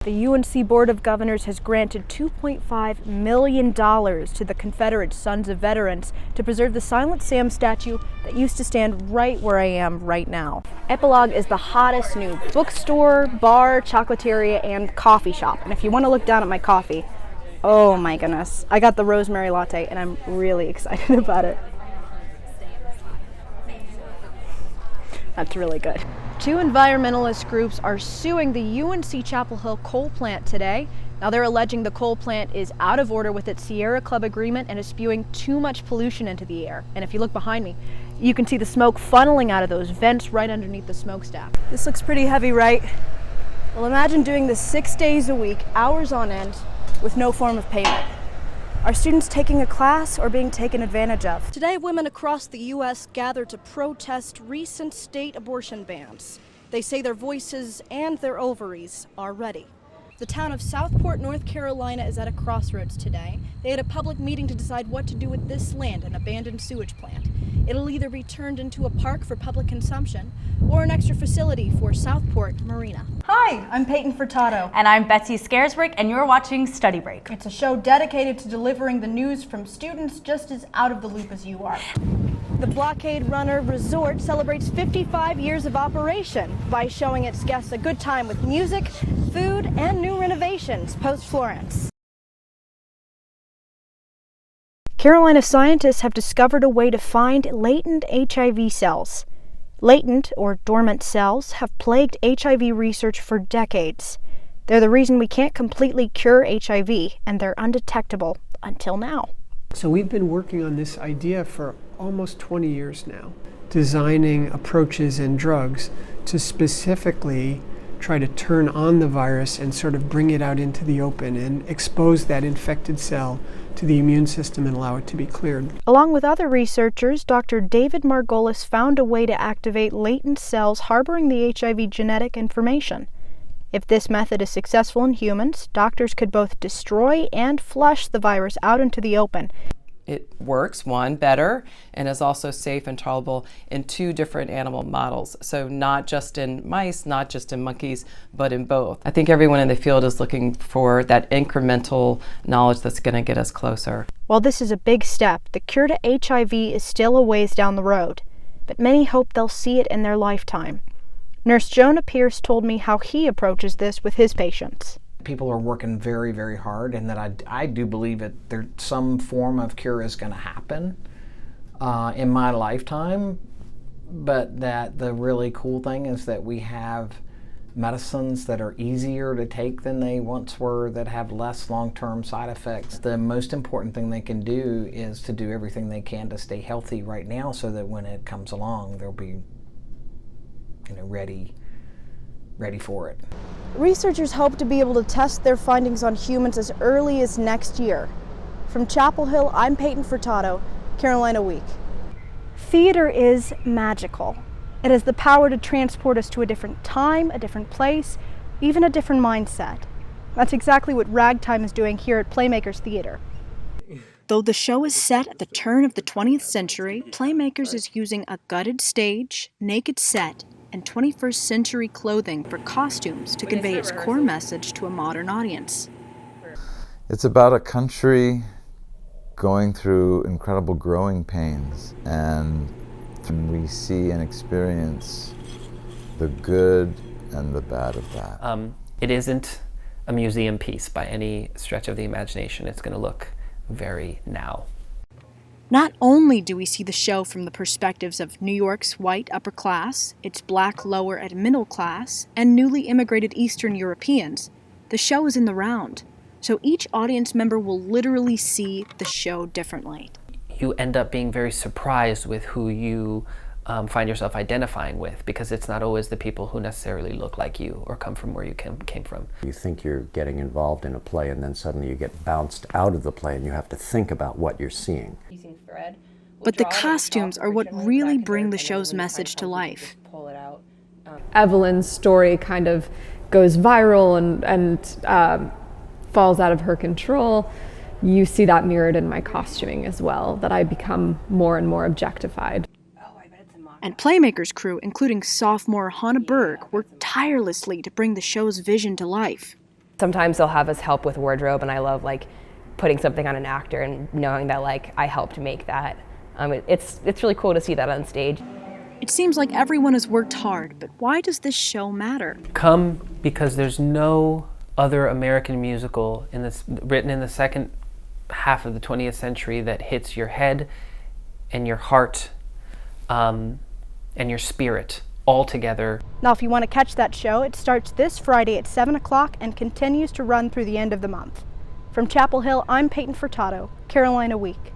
The UNC Board of Governors has granted $2.5 million to the Confederate Sons of Veterans to preserve the Silent Sam statue that used to stand right where I am right now. Epilogue is the hottest new bookstore, bar, chocolateria, and coffee shop. And if you want to look down at my coffee, oh my goodness, I got the rosemary latte and I'm really excited about it. That's really good. Two environmentalist groups are suing the UNC Chapel Hill coal plant today. Now they're alleging the coal plant is out of order with its Sierra Club agreement and is spewing too much pollution into the air. And if you look behind me, you can see the smoke funneling out of those vents right underneath the smokestack. This looks pretty heavy, right? Well, imagine doing this 6 days a week, hours on end, with no form of payment. Are students taking a class or being taken advantage of? Today, women across the U.S. gathered to protest recent state abortion bans. They say their voices and their ovaries are ready. The town of Southport, North Carolina is at a crossroads today. They had a public meeting to decide what to do with this land, an abandoned sewage plant. It'll either be turned into a park for public consumption or an extra facility for Southport Marina. Hi, I'm Peyton Furtado. And I'm Betsy Scaresbrick, and you're watching Study Break. It's a show dedicated to delivering the news from students just as out of the loop as you are. The Blockade Runner Resort celebrates 55 years of operation by showing its guests a good time with music, food, and new renovations post-Florence. Carolina scientists have discovered a way to find latent HIV cells. Latent, or dormant cells, have plagued HIV research for decades. They're the reason we can't completely cure HIV, and they're undetectable until now. So we've been working on this idea for almost 20 years now, designing approaches and drugs to specifically try to turn on the virus and sort of bring it out into the open and expose that infected cell to the immune system and allow it to be cleared. Along with other researchers, Dr. David Margolis found a way to activate latent cells harboring the HIV genetic information. If this method is successful in humans, doctors could both destroy and flush the virus out into the open. It works, one, better, and is also safe and tolerable in 2 different animal models. So not just in mice, not just in monkeys, but in both. I think everyone in the field is looking for that incremental knowledge that's going to get us closer. While this is a big step, the cure to HIV is still a ways down the road, but many hope they'll see it in their lifetime. Nurse Jonah Pierce told me how he approaches this with his patients. People are working very, very hard, and that I do believe that some form of cure is going to happen in my lifetime, but that the really cool thing is that we have medicines that are easier to take than they once were, that have less long-term side effects. The most important thing they can do is to do everything they can to stay healthy right now so that when it comes along, they'll be ready for it. Researchers hope to be able to test their findings on humans as early as next year. From Chapel Hill, I'm Peyton Furtado, Carolina Week. Theater is magical. It has the power to transport us to a different time, a different place, even a different mindset. That's exactly what Ragtime is doing here at Playmakers Theater. Though the show is set at the turn of the 20th century, Playmakers is using a gutted stage, naked set, and 21st century clothing for costumes to convey its core message to a modern audience. It's about a country going through incredible growing pains, and we see and experience the good and the bad of that. It isn't a museum piece by any stretch of the imagination. It's going to look very now. Not only do we see the show from the perspectives of New York's white upper class, its black lower and middle class, and newly immigrated Eastern Europeans, the show is in the round. So each audience member will literally see the show differently. You end up being very surprised with who you find yourself identifying with, because it's not always the people who necessarily look like you or come from where you came from. You think you're getting involved in a play, and then suddenly you get bounced out of the play and you have to think about what you're seeing. But the costumes are what really bring the show's message to life. Evelyn's story kind of goes viral and falls out of her control. You see that mirrored in my costuming as well, that I become more and more objectified. And Playmakers crew, including sophomore Hannah Berg, worked tirelessly to bring the show's vision to life. Sometimes they'll have us help with wardrobe, and I love like putting something on an actor and knowing that like I helped make that. It's really cool to see that on stage. It seems like everyone has worked hard, but why does this show matter? Come because there's no other American musical written in the second half of the 20th century that hits your head and your heart and your spirit all together. Now, if you want to catch that show, it starts this Friday at 7 o'clock and continues to run through the end of the month. From Chapel Hill, I'm Peyton Furtado, Carolina Week.